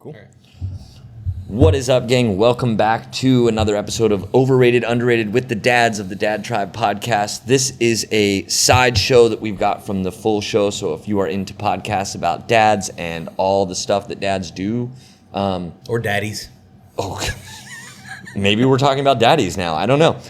Cool. Right. What is up, gang? Welcome back to another episode of Overrated, Underrated with the Dads of the Dad Tribe podcast. This is a side show that we've got from the full show. So if you are into podcasts about dads and all the stuff that dads do. Or daddies. Oh, maybe we're talking about daddies now. I don't know.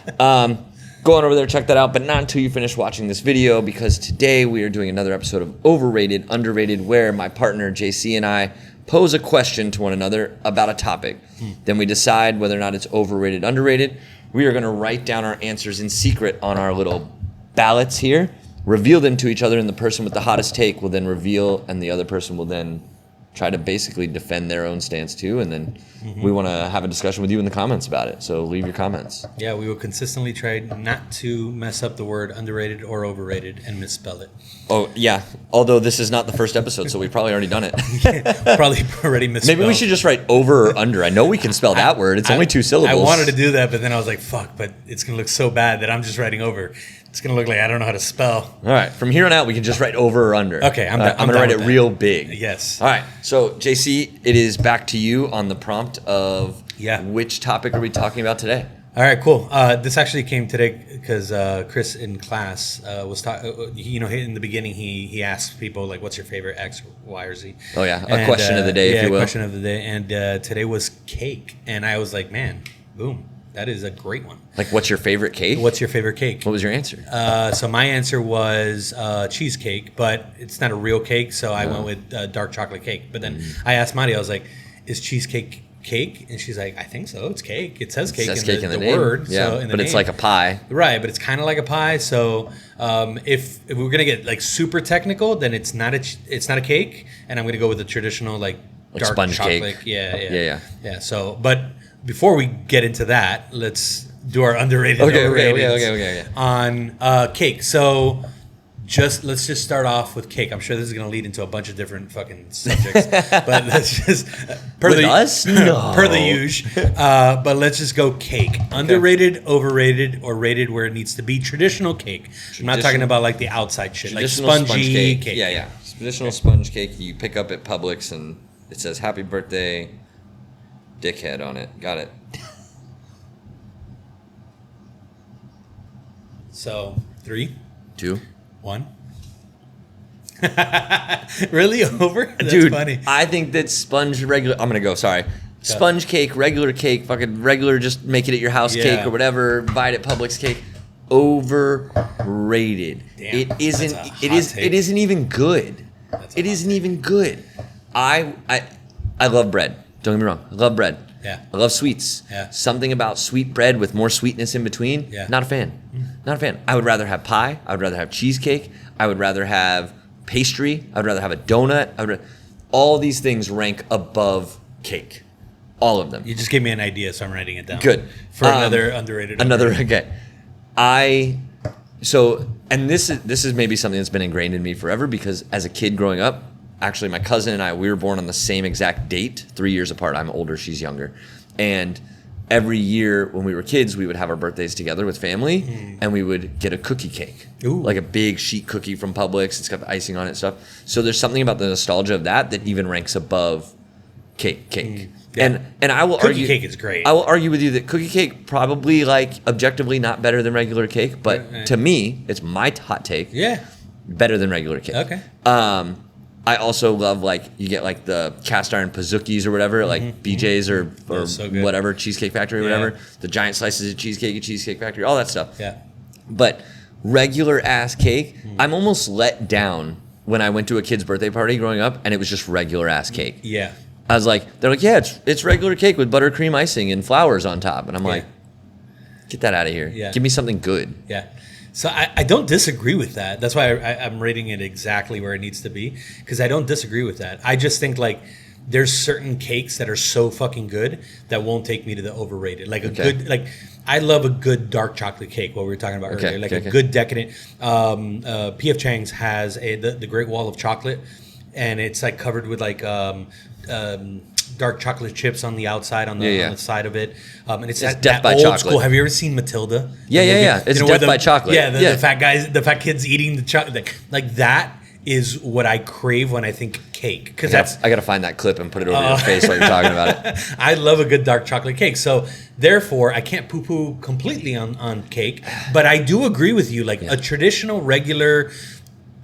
Go on over there, check that out, but not until you finish watching this video, because today we are doing another episode of Overrated, Underrated, where my partner JC and I pose a question to one another about a topic. Then we decide whether or not it's overrated, underrated. We are going to write down our answers in secret on our little ballots here, reveal them to each other, and the person with the hottest take will then reveal, and the other person will then try to basically defend their own stance too, and then we want to have a discussion with you in the comments about it. So leave your comments. Yeah, we will consistently try not to mess up the word underrated or overrated and misspell it. Oh, yeah. Although this is not the first episode, so we've probably already done it. Probably already misspelled. Maybe we should just write over or under. I know we can spell that word. It's only 2 syllables. I wanted to do that, but then I was like, fuck, but it's going to look so bad that I'm just writing over. It's going to look like I don't know how to spell. All right. From here on out, we can just write over or under. Okay, I'm going to write it real big. Yes. All right. So, JC, it is back to you on the prompt of which topic are we talking about today? All right, cool. This actually came today because Chris in class was talking. In the beginning, he asked people like, "What's your favorite X, Y, or Z?" Oh yeah, a question of the day, if you will. Question of the day. And today was cake, and I was like, "Man, boom, that is a great one." Like, what's your favorite cake? What's your favorite cake? What was your answer? So my answer was cheesecake, but it's not a real cake, so I went with dark chocolate cake. But then I asked Marty, I was like, "Is cheesecake cake?" And she's like, "I think so. It's cake. It says cake, in the word." Yeah, so in the but name. it's like a pie. Right, but it's kind of like a pie. So if we're gonna get like super technical, then it's not a cake, and I'm gonna go with the traditional like dark sponge chocolate. cake. Yeah. So, but before we get into that, let's do our underrated. Okay. On cake. So. Let's just start off with cake. I'm sure this is going to lead into a bunch of different fucking subjects, but let's just per the usual. But let's just go cake. Okay. Underrated, overrated, or rated where it needs to be. Traditional cake. I'm not talking about like the outside shit, like spongy cake. Yeah. Traditional sponge cake you pick up at Publix and it says "Happy Birthday, Dickhead" on it. Got it. So 3, 2, 1. Really over? That's dude, funny. I think that sponge regular. I'm gonna go. Sorry, sponge cake, regular cake, fucking regular. Just make it at your house cake or whatever. Buy it at Publix cake. Overrated. Damn, it isn't. It isn't even good. It isn't even good. I love bread. Don't get me wrong. I love bread. Yeah. I love sweets. Yeah. Something about sweet bread with more sweetness in between. Yeah. Not a fan. Not a fan. I would rather have pie. I would rather have cheesecake. I would rather have pastry. I would rather have a donut. All these things rank above cake. All of them. You just gave me an idea, so I'm writing it down. Good. For another underrated. Okay. And this is maybe something that's been ingrained in me forever, because as a kid growing up, actually my cousin and I, we were born on the same exact date, 3 years apart. I'm older, she's younger. And every year when we were kids, we would have our birthdays together with family, and we would get a cookie cake. Ooh. Like a big sheet cookie from Publix. It's got the icing on it and stuff. So there's something about the nostalgia of that even ranks above cake. Yeah. And I will argue, cookie cake is great. I will argue with you that cookie cake probably like objectively not better than regular cake, but to me, it's my hot take. Yeah. Better than regular cake. Okay. I also love, like, you get like the cast iron pazookies or whatever, like BJ's or so whatever, Cheesecake Factory or whatever, the giant slices of cheesecake at Cheesecake Factory, all that stuff. Yeah. But regular ass cake, I'm almost let down when I went to a kid's birthday party growing up and it was just regular ass cake. Yeah. I was like, they're like, yeah, it's regular cake with buttercream icing and flowers on top. And I'm like, get that out of here. Yeah. Give me something good. Yeah. So I don't disagree with that. That's why I'm rating it exactly where it needs to be, because I don't disagree with that. I just think like there's certain cakes that are so fucking good that won't take me to the overrated. Like good, like I love a good dark chocolate cake, what we were talking about earlier. Like a good decadent. P.F. Chang's has the Great Wall of Chocolate, and it's like covered with like dark chocolate chips on the outside, on the side of it, and it's Death by old Chocolate. school. Have you ever seen Matilda? Yeah. It's Death by Chocolate. Yeah, the fat kids eating the chocolate, like that is what I crave when I think cake. Because I got to find that clip and put it over your face while you're talking about it. I love a good dark chocolate cake. So therefore, I can't poo-poo completely on cake. But I do agree with you. Like a traditional, regular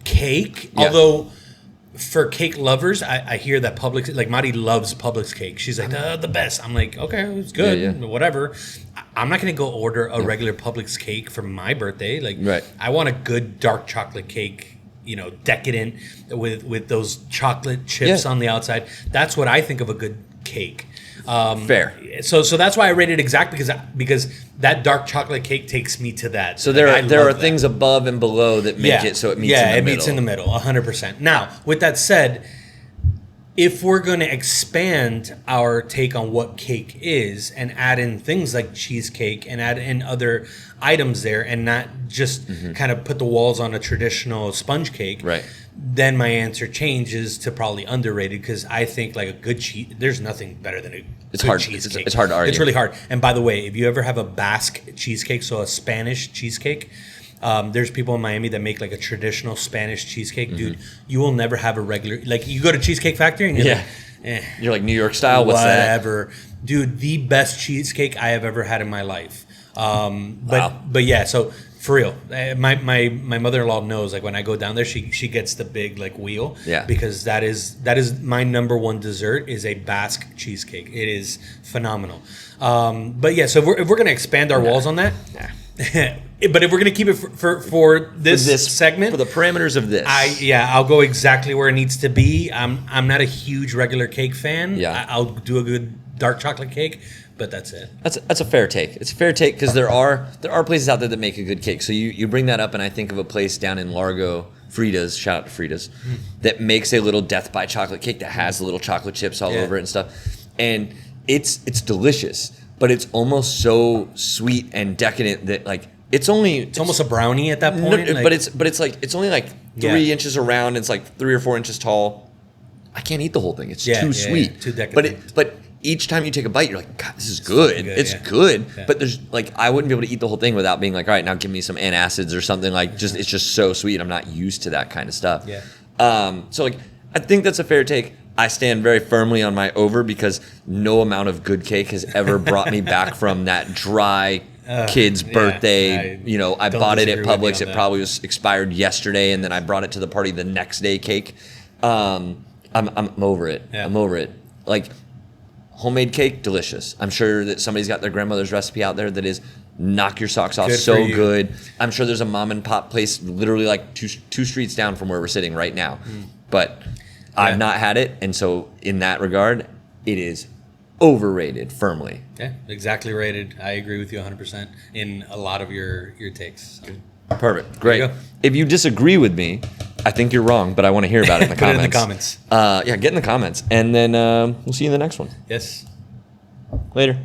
cake, although... For cake lovers, I hear that Publix, like Mari loves Publix cake. She's like, the best. I'm like, okay, it's good, whatever. I'm not going to go order a regular Publix cake for my birthday. Like, I want a good dark chocolate cake, decadent with those chocolate chips on the outside. That's what I think of a good cake. Fair. So that's why I rated it exact because that dark chocolate cake takes me to that. So there are things above and below that make it so it meets in the middle. Yeah, it meets in the middle, 100%. Now, with that said, if we're going to expand our take on what cake is and add in things like cheesecake and add in other items there and not just kind of put the walls on a traditional sponge cake, then my answer changes to probably underrated because I think like a good there's nothing better than a good cheesecake. It's hard to argue. It's really hard. And by the way, if you ever have a Basque cheesecake, so a Spanish cheesecake, there's people in Miami that make like a traditional Spanish cheesecake. Dude, you will never have a regular, like you go to Cheesecake Factory and you're like, you're like New York style, what's whatever. That? Dude, the best cheesecake I have ever had in my life. But yeah, so for real, my mother-in-law knows, like when I go down there, she gets the big like wheel, because that is my number one dessert is a Basque cheesecake. It is phenomenal. But yeah, so if we're gonna expand our walls on that, but if we're gonna keep it for this segment, for the parameters of this, I'll go exactly where it needs to be. I'm not a huge regular cake fan. I'll do a good dark chocolate cake. But that's it. That's a fair take. It's a fair take because there are places out there that make a good cake. So you bring that up, and I think of a place down in Largo, Frida's. Shout out to Frida's, that makes a little death by chocolate cake that has little chocolate chips all over it and stuff, and it's delicious. But it's almost so sweet and decadent that like it's almost a brownie at that point. No, but it's only like 3 inches around. It's like 3 or 4 inches tall. I can't eat the whole thing. It's too sweet. Too decadent. But each time you take a bite, you're like, God, this is good. It's good. Yeah. But there's like, I wouldn't be able to eat the whole thing without being like, all right, now give me some antacids or something. Like, just it's just so sweet. I'm not used to that kind of stuff. So like, I think that's a fair take. I stand very firmly on my over because no amount of good cake has ever brought me back from that dry kid's birthday. I bought it at Publix. It probably was expired yesterday, and then I brought it to the party the next day. Cake. I'm over it. I'm over it. Like. Homemade cake, delicious. I'm sure that somebody's got their grandmother's recipe out there that is knock your socks off, so good. I'm sure there's a mom and pop place literally like two streets down from where we're sitting right now. But I've not had it, and so in that regard, it is overrated firmly. Yeah, exactly rated. I agree with you 100% in a lot of your takes. Perfect. Great. If you disagree with me, I think you're wrong, but I want to hear about it in the comments. Put it in the comments. Get in the comments. And then we'll see you in the next one. Yes. Later.